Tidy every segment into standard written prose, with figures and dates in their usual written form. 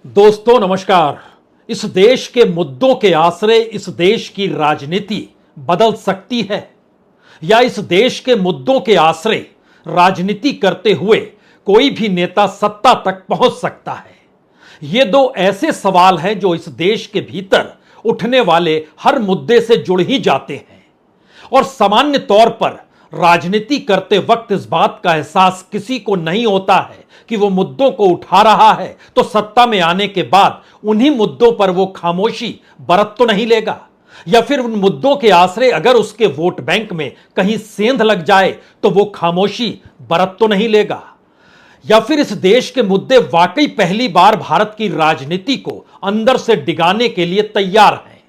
दोस्तों नमस्कार। इस देश के मुद्दों के आश्रय इस देश की राजनीति बदल सकती है या इस देश के मुद्दों के आश्रय राजनीति करते हुए कोई भी नेता सत्ता तक पहुंच सकता है। ये दो ऐसे सवाल हैं जो इस देश के भीतर उठने वाले हर मुद्दे से जुड़ ही जाते हैं और सामान्य तौर पर राजनीति करते वक्त इस बात का एहसास किसी को नहीं होता है कि वो मुद्दों को उठा रहा है तो सत्ता में आने के बाद उन्हीं मुद्दों पर वो खामोशी बरत तो नहीं लेगा, या फिर उन मुद्दों के आश्रय अगर उसके वोट बैंक में कहीं सेंध लग जाए तो वो खामोशी बरत तो नहीं लेगा, या फिर इस देश के मुद्दे वाकई पहली बार भारत की राजनीति को अंदर से डिगाने के लिए तैयार हैं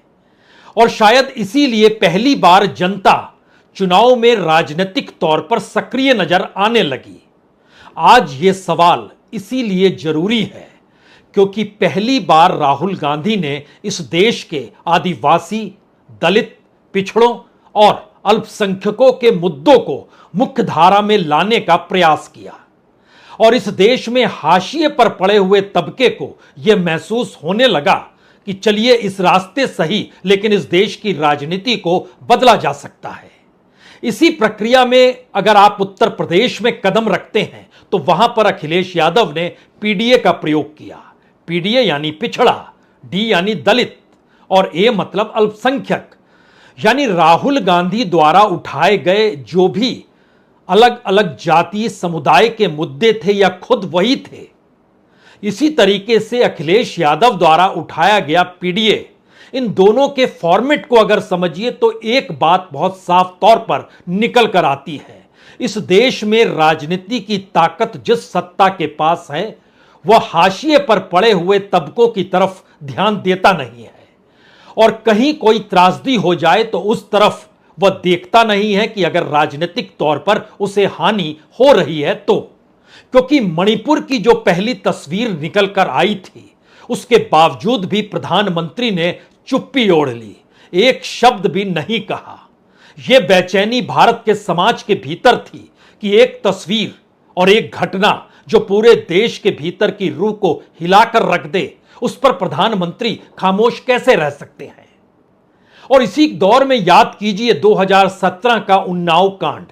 और शायद इसीलिए पहली बार जनता चुनाव में राजनीतिक तौर पर सक्रिय नजर आने लगी। आज ये सवाल इसीलिए जरूरी है क्योंकि पहली बार राहुल गांधी ने इस देश के आदिवासी, दलित, पिछड़ों और अल्पसंख्यकों के मुद्दों को मुख्य धारा में लाने का प्रयास किया और इस देश में हाशिए पर पड़े हुए तबके को यह महसूस होने लगा कि चलिए इस रास्ते सही, लेकिन इस देश की राजनीति को बदला जा सकता है। इसी प्रक्रिया में अगर आप उत्तर प्रदेश में कदम रखते हैं तो वहां पर अखिलेश यादव ने पीडीए का प्रयोग किया। पीडीए यानी पिछड़ा, डी यानी दलित और ए मतलब अल्पसंख्यक, यानी राहुल गांधी द्वारा उठाए गए जो भी अलग अलग जातीय समुदाय के मुद्दे थे या खुद वही थे, इसी तरीके से अखिलेश यादव द्वारा उठाया गया पीडीए, इन दोनों के फॉर्मेट को अगर समझिए तो एक बात बहुत साफ तौर पर निकल कर आती है। इस देश में राजनीति की ताकत जिस सत्ता के पास है वह हाशिए पर पड़े हुए तबकों की तरफ ध्यान देता नहीं है और कहीं कोई त्रासदी हो जाए तो उस तरफ वह देखता नहीं है कि अगर राजनीतिक तौर पर उसे हानि हो रही है तो। क्योंकि मणिपुर की जो पहली तस्वीर निकल कर आई थी उसके बावजूद भी प्रधानमंत्री ने चुप्पी ओढ़ ली, एक शब्द भी नहीं कहा। यह बेचैनी भारत के समाज के भीतर थी कि एक तस्वीर और एक घटना जो पूरे देश के भीतर की रूह को हिलाकर रख दे, उस पर प्रधानमंत्री खामोश कैसे रह सकते हैं। और इसी दौर में याद कीजिए 2017 का उन्नाव कांड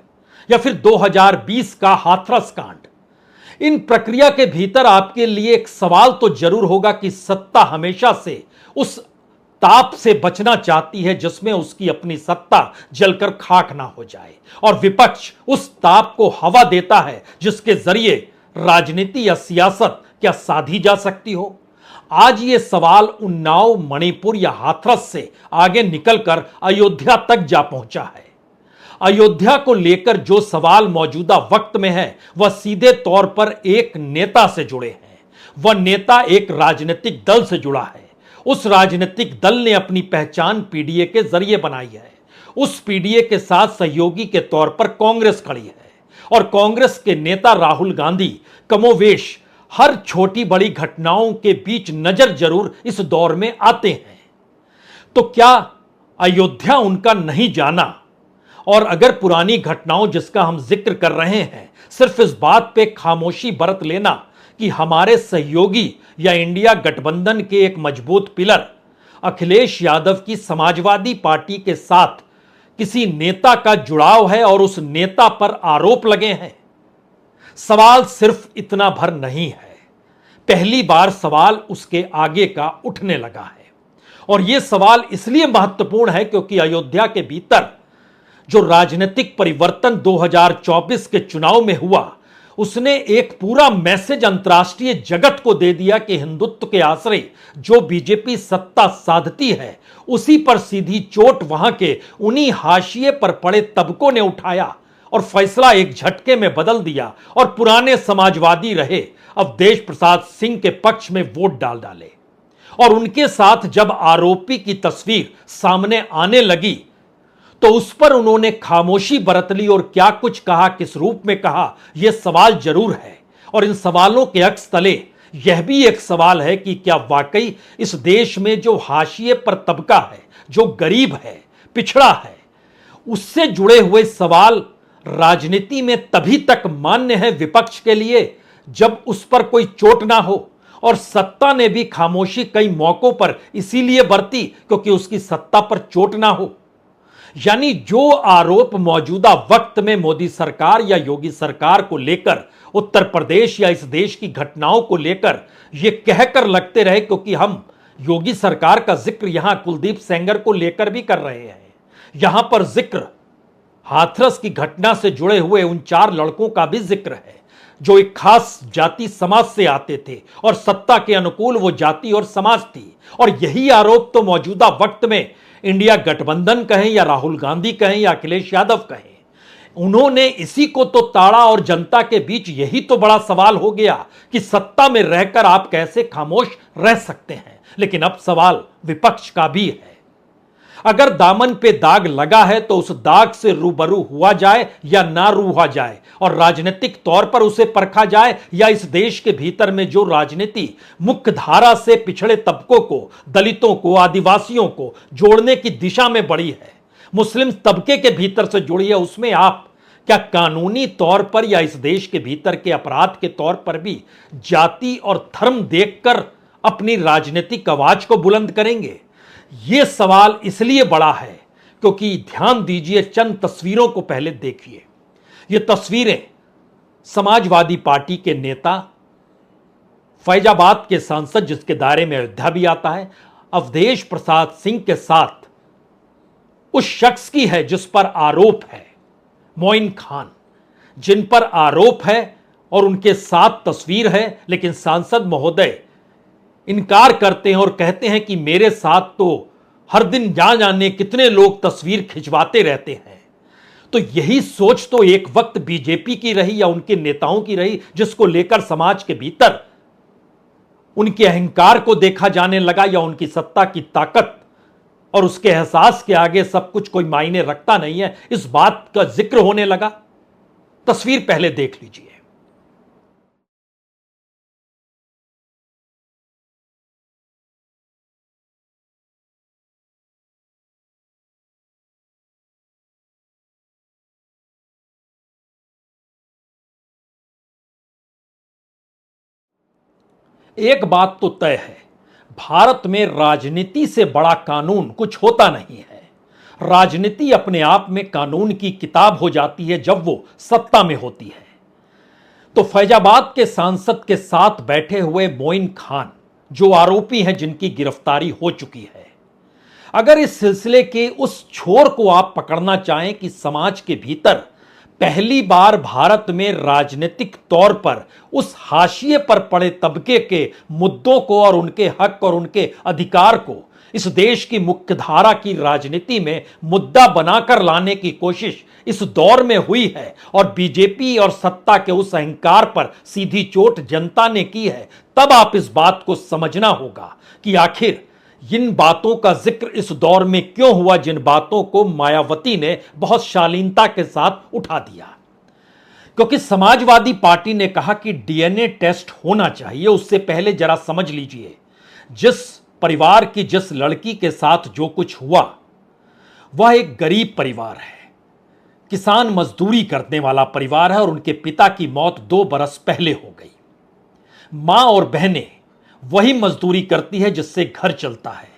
या फिर 2020 का हाथरस कांड। इन प्रक्रिया के भीतर आपके लिए एक सवाल तो जरूर होगा कि सत्ता हमेशा से उस ताप से बचना चाहती है जिसमें उसकी अपनी सत्ता जलकर खाक ना हो जाए और विपक्ष उस ताप को हवा देता है जिसके जरिए राजनीति या सियासत क्या साधी जा सकती हो। आज ये सवाल उन्नाव, मणिपुर या हाथरस से आगे निकलकर अयोध्या तक जा पहुंचा है। अयोध्या को लेकर जो सवाल मौजूदा वक्त में है वह सीधे तौर पर एक नेता से जुड़े हैं। वह नेता एक राजनीतिक दल से जुड़ा है। उस राजनीतिक दल ने अपनी पहचान पीडीए के जरिए बनाई है। उस पीडीए के साथ सहयोगी के तौर पर कांग्रेस खड़ी है और कांग्रेस के नेता राहुल गांधी कमोवेश हर छोटी बड़ी घटनाओं के बीच नजर जरूर इस दौर में आते हैं। तो क्या अयोध्या उनका नहीं जाना और अगर पुरानी घटनाओं जिसका हम जिक्र कर रहे हैं सिर्फ इस बात पे खामोशी बरत लेना कि हमारे सहयोगी या इंडिया गठबंधन के एक मजबूत पिलर अखिलेश यादव की समाजवादी पार्टी के साथ किसी नेता का जुड़ाव है और उस नेता पर आरोप लगे हैं, सवाल सिर्फ इतना भर नहीं है। पहली बार सवाल उसके आगे का उठने लगा है और यह सवाल इसलिए महत्वपूर्ण है क्योंकि अयोध्या के भीतर जो राजनीतिक परिवर्तन 2024 के चुनाव में हुआ उसने एक पूरा मैसेज अंतर्राष्ट्रीय जगत को दे दिया कि हिंदुत्व के आश्रय जो बीजेपी सत्ता साधती है उसी पर सीधी चोट वहां के उन्हीं हाशिए पर पड़े तबकों ने उठाया और फैसला एक झटके में बदल दिया और पुराने समाजवादी रहे अवधेश प्रसाद सिंह के पक्ष में वोट डाल डाले और उनके साथ जब आरोपी की तस्वीर सामने आने लगी तो उस पर उन्होंने खामोशी बरत ली और क्या कुछ कहा, किस रूप में कहा, यह सवाल जरूर है। और इन सवालों के अक्स तले यह भी एक सवाल है कि क्या वाकई इस देश में जो हाशिए पर तबका है, जो गरीब है, पिछड़ा है, उससे जुड़े हुए सवाल राजनीति में तभी तक मान्य है विपक्ष के लिए जब उस पर कोई चोट ना हो और सत्ता ने भी खामोशी कई मौकों पर इसीलिए बरती क्योंकि उसकी सत्ता पर चोट ना हो। यानी जो आरोप मौजूदा वक्त में मोदी सरकार या योगी सरकार को लेकर, उत्तर प्रदेश या इस देश की घटनाओं को लेकर ये कहकर लगते रहे, क्योंकि हम योगी सरकार का जिक्र यहां कुलदीप सेंगर को लेकर भी कर रहे हैं, यहां पर जिक्र हाथरस की घटना से जुड़े हुए उन 4 लड़कों का भी जिक्र है जो एक खास जाति समाज से आते थे और सत्ता के अनुकूल वो जाति और समाज थी। और यही आरोप तो मौजूदा वक्त में इंडिया गठबंधन कहें या राहुल गांधी कहें या अखिलेश यादव कहें, उन्होंने इसी को तो ताड़ा। और जनता के बीच यही तो बड़ा सवाल हो गया कि सत्ता में रहकर आप कैसे खामोश रह सकते हैं। लेकिन अब सवाल विपक्ष का भी है। अगर दामन पे दाग लगा है तो उस दाग से रूबरू हुआ जाए या ना हुआ जाए, और राजनीतिक तौर पर उसे परखा जाए, या इस देश के भीतर में जो राजनीति मुख्य धारा से पिछड़े तबकों को, दलितों को, आदिवासियों को जोड़ने की दिशा में बढ़ी है, मुस्लिम तबके के भीतर से जुड़ी है, उसमें आप क्या कानूनी तौर पर या इस देश के भीतर के अपराध के तौर पर भी जाति और धर्म देखकर अपनी राजनीतिक आवाज को बुलंद करेंगे? यह सवाल इसलिए बड़ा है क्योंकि ध्यान दीजिए, चंद तस्वीरों को पहले देखिए। ये तस्वीरें समाजवादी पार्टी के नेता, फैजाबाद के सांसद जिसके दायरे में अयोध्या भी आता है, अवधेश प्रसाद सिंह के साथ उस शख्स की है जिस पर आरोप है, मोइन खान, जिन पर आरोप है और उनके साथ तस्वीर है। लेकिन सांसद महोदय इनकार करते हैं और कहते हैं कि मेरे साथ तो हर दिन जाने कितने लोग तस्वीर खिंचवाते रहते हैं। तो यही सोच तो एक वक्त बीजेपी की रही या उनके नेताओं की रही, जिसको लेकर समाज के भीतर उनके अहंकार को देखा जाने लगा या उनकी सत्ता की ताकत और उसके एहसास के आगे सब कुछ कोई मायने रखता नहीं है, इस बात का जिक्र होने लगा। तस्वीर पहले देख लीजिए। एक बात तो तय है, भारत में राजनीति से बड़ा कानून कुछ होता नहीं है। राजनीति अपने आप में कानून की किताब हो जाती है जब वो सत्ता में होती है। तो फैजाबाद के सांसद के साथ बैठे हुए मोइन खान जो आरोपी हैं, जिनकी गिरफ्तारी हो चुकी है, अगर इस सिलसिले के उस छोर को आप पकड़ना चाहें कि समाज के भीतर पहली बार भारत में राजनीतिक तौर पर उस हाशिए पर पड़े तबके के मुद्दों को और उनके हक और उनके अधिकार को इस देश की मुख्यधारा की राजनीति में मुद्दा बनाकर लाने की कोशिश इस दौर में हुई है, और बीजेपी और सत्ता के उस अहंकार पर सीधी चोट जनता ने की है, तब आप इस बात को समझना होगा कि आखिर इन बातों का जिक्र इस दौर में क्यों हुआ, जिन बातों को मायावती ने बहुत शालीनता के साथ उठा दिया। क्योंकि समाजवादी पार्टी ने कहा कि डीएनए टेस्ट होना चाहिए। उससे पहले जरा समझ लीजिए, जिस परिवार की, जिस लड़की के साथ जो कुछ हुआ, वह एक गरीब परिवार है, किसान मजदूरी करने वाला परिवार है, और उनके पिता की मौत 2 बरस पहले हो गई। मां और बहनें वही मजदूरी करती है जिससे घर चलता है।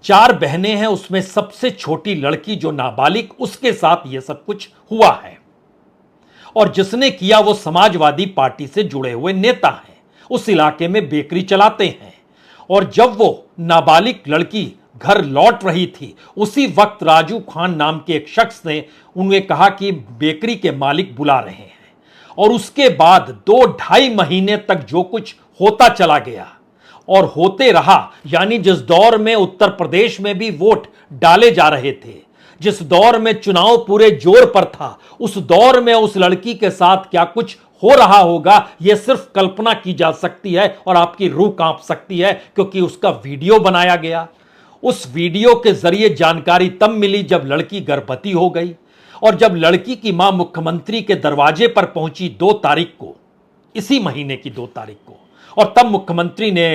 4 बहनें हैं, उसमें सबसे छोटी लड़की जो नाबालिग, उसके साथ यह सब कुछ हुआ है। और जिसने किया वो समाजवादी पार्टी से जुड़े हुए नेता हैं, उस इलाके में बेकरी चलाते हैं। और जब वो नाबालिग लड़की घर लौट रही थी, उसी वक्त राजू खान नाम के एक शख्स ने उन्हें कहा कि बेकरी के मालिक बुला रहे हैं। और उसके बाद 2-2.5 महीने तक जो कुछ होता चला गया और होते रहा। यानी जिस दौर में उत्तर प्रदेश में भी वोट डाले जा रहे थे, जिस दौर में चुनाव पूरे जोर पर था, उस दौर में उस लड़की के साथ क्या कुछ हो रहा होगा, यह सिर्फ कल्पना की जा सकती है और आपकी रूह कांप सकती है, क्योंकि उसका वीडियो बनाया गया। उस वीडियो के जरिए जानकारी तब मिली जब लड़की गर्भवती हो गई, और जब लड़की की मां मुख्यमंत्री के दरवाजे पर पहुंची 2 तारीख को, इसी महीने की 2 तारीख को, और तब मुख्यमंत्री ने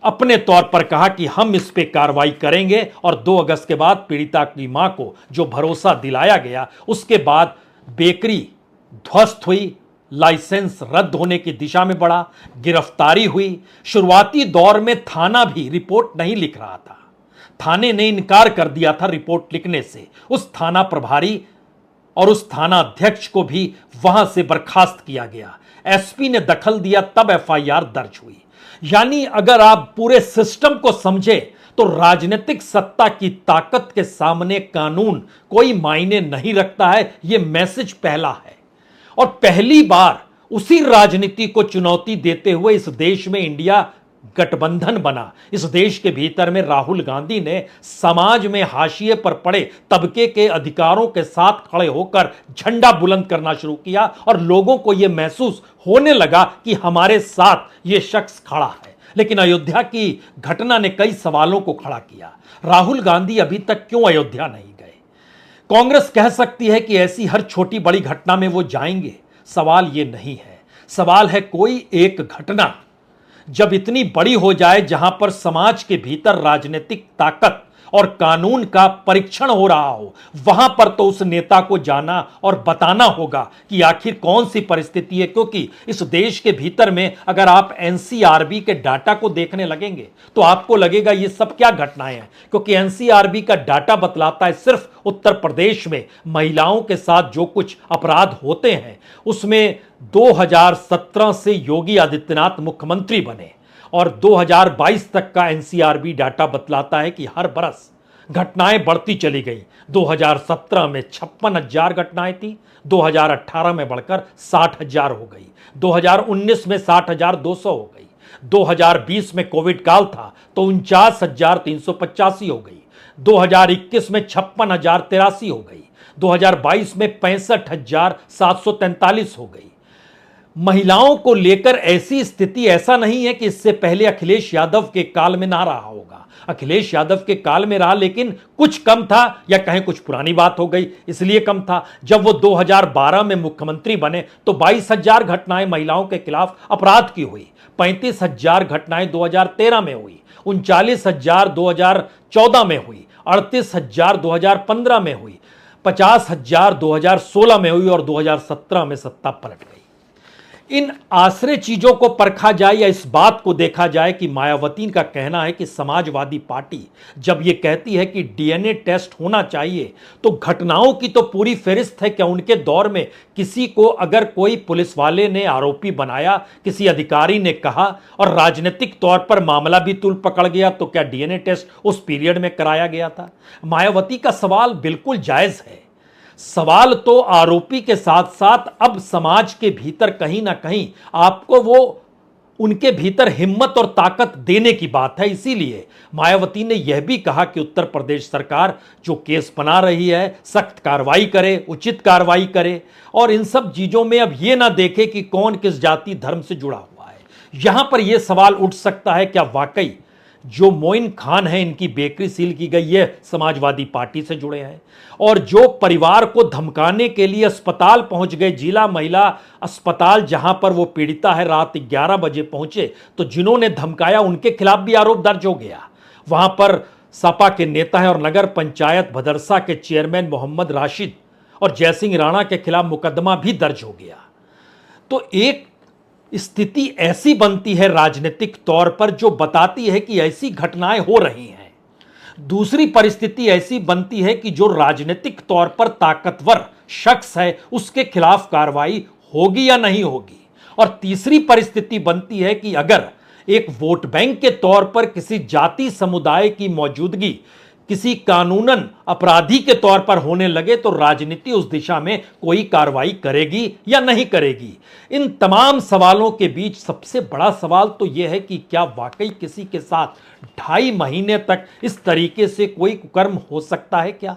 अपने तौर पर कहा कि हम इस पे कार्रवाई करेंगे। और 2 अगस्त के बाद पीड़िता की मां को जो भरोसा दिलाया गया, उसके बाद बेकरी ध्वस्त हुई, लाइसेंस रद्द होने की दिशा में बढ़ा, गिरफ्तारी हुई। शुरुआती दौर में थाना भी रिपोर्ट नहीं लिख रहा था। थाने ने इनकार कर दिया था रिपोर्ट लिखने से। उस थाना प्रभारी और उस थाना अध्यक्ष को भी वहां से बर्खास्त किया गया। एसपी ने दखल दिया, तब एफआईआर दर्ज हुई। यानी अगर आप पूरे सिस्टम को समझे तो राजनीतिक सत्ता की ताकत के सामने कानून कोई मायने नहीं रखता है। यह मैसेज पहला है। और पहली बार उसी राजनीति को चुनौती देते हुए इस देश में इंडिया गठबंधन बना। इस देश के भीतर में राहुल गांधी ने समाज में हाशिए पर पड़े तबके के अधिकारों के साथ खड़े होकर झंडा बुलंद करना शुरू किया और लोगों को यह महसूस होने लगा कि हमारे साथ यह शख्स खड़ा है। लेकिन अयोध्या की घटना ने कई सवालों को खड़ा किया। राहुल गांधी अभी तक क्यों अयोध्या नहीं गए? कांग्रेस कह सकती है कि ऐसी हर छोटी बड़ी घटना में वो जाएंगे। सवाल ये नहीं है। सवाल है कोई एक घटना जब इतनी बड़ी हो जाए जहां पर समाज के भीतर राजनीतिक ताकत और कानून का परीक्षण हो रहा हो, वहां पर तो उस नेता को जाना और बताना होगा कि आखिर कौन सी परिस्थिति है। क्योंकि इस देश के भीतर में अगर आप एनसीआरबी के डाटा को देखने लगेंगे तो आपको लगेगा ये सब क्या घटनाएं हैं। क्योंकि एनसीआरबी का डाटा बतलाता है सिर्फ उत्तर प्रदेश में महिलाओं के साथ जो कुछ अपराध होते हैं उसमें 2017 से योगी आदित्यनाथ मुख्यमंत्री बने और 2022 तक का एनसीआरबी डाटा बतलाता है कि हर बरस घटनाएं बढ़ती चली गई। 2017 में 56,000 घटनाएं थी, 2018 में बढ़कर 60,000 हो गई, 2019 में 60,200 हो गई, 2020 में कोविड काल था तो 49,385 हो गई, 2021 में 56,083 हो गई, 2022 में 65,743 हो गई। महिलाओं को लेकर ऐसी स्थिति ऐसा नहीं है कि इससे पहले अखिलेश यादव के काल में ना रहा होगा। अखिलेश यादव के काल में रहा लेकिन कुछ कम था, या कहें कुछ पुरानी बात हो गई इसलिए कम था। जब वो 2012 में मुख्यमंत्री बने तो 22,000 घटनाएं महिलाओं के खिलाफ अपराध की हुई, 35,000 घटनाएं 2013 में हुई, 39,000 2014 में हुई, 38,000 2015 में हुई, 50,000 2016 में हुई और 2017 में सत्ता पलट गई। इन आश्रय चीजों को परखा जाए या इस बात को देखा जाए कि मायावती का कहना है कि समाजवादी पार्टी जब यह कहती है कि डीएनए टेस्ट होना चाहिए तो घटनाओं की तो पूरी फेरिस्त है। क्या उनके दौर में किसी को अगर कोई पुलिस वाले ने आरोपी बनाया, किसी अधिकारी ने कहा और राजनीतिक तौर पर मामला भी तुल पकड़ गया तो क्या डीएनए टेस्ट उस पीरियड में कराया गया था? मायावती का सवाल बिल्कुल जायज है। सवाल तो आरोपी के साथ साथ अब समाज के भीतर कहीं ना कहीं आपको वो उनके भीतर हिम्मत और ताकत देने की बात है। इसीलिए मायावती ने यह भी कहा कि उत्तर प्रदेश सरकार जो केस बना रही है सख्त कार्रवाई करे, उचित कार्रवाई करे और इन सब चीजों में अब यह ना देखे कि कौन किस जाति धर्म से जुड़ा हुआ है। यहां पर यह सवाल उठ सकता है क्या वाकई जो मोइन खान है इनकी बेकरी सील की गई है समाजवादी पार्टी से जुड़े हैं, और जो परिवार को धमकाने के लिए अस्पताल पहुंच गए, जिला महिला अस्पताल जहां पर वो पीड़िता है, रात 11 बजे पहुंचे तो जिन्होंने धमकाया उनके खिलाफ भी आरोप दर्ज हो गया। वहां पर सपा के नेता है और नगर पंचायत भदरसा के चेयरमैन मोहम्मद राशिद और जयसिंह राणा के खिलाफ मुकदमा भी दर्ज हो गया। तो एक स्थिति ऐसी बनती है राजनीतिक तौर पर जो बताती है कि ऐसी घटनाएं हो रही हैं। दूसरी परिस्थिति ऐसी बनती है कि जो राजनीतिक तौर पर ताकतवर शख्स है उसके खिलाफ कार्रवाई होगी या नहीं होगी। और तीसरी परिस्थिति बनती है कि अगर एक वोट बैंक के तौर पर किसी जाति समुदाय की मौजूदगी किसी कानूनन अपराधी के तौर पर होने लगे तो राजनीति उस दिशा में कोई कार्रवाई करेगी या नहीं करेगी। इन तमाम सवालों के बीच सबसे बड़ा सवाल तो यह है कि क्या वाकई किसी के साथ 2.5 महीने तक इस तरीके से कोई कुकर्म हो सकता है क्या?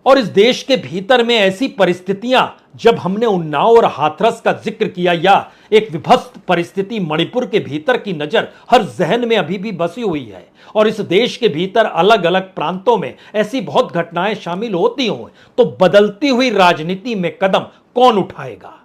और इस देश के भीतर में ऐसी परिस्थितियां, जब हमने उन्नाव और हाथरस का जिक्र किया या एक विभत्स परिस्थिति मणिपुर के भीतर की नजर हर जहन में अभी भी बसी हुई है और इस देश के भीतर अलग अलग प्रांतों में ऐसी बहुत घटनाएं शामिल होती हों तो बदलती हुई राजनीति में कदम कौन उठाएगा?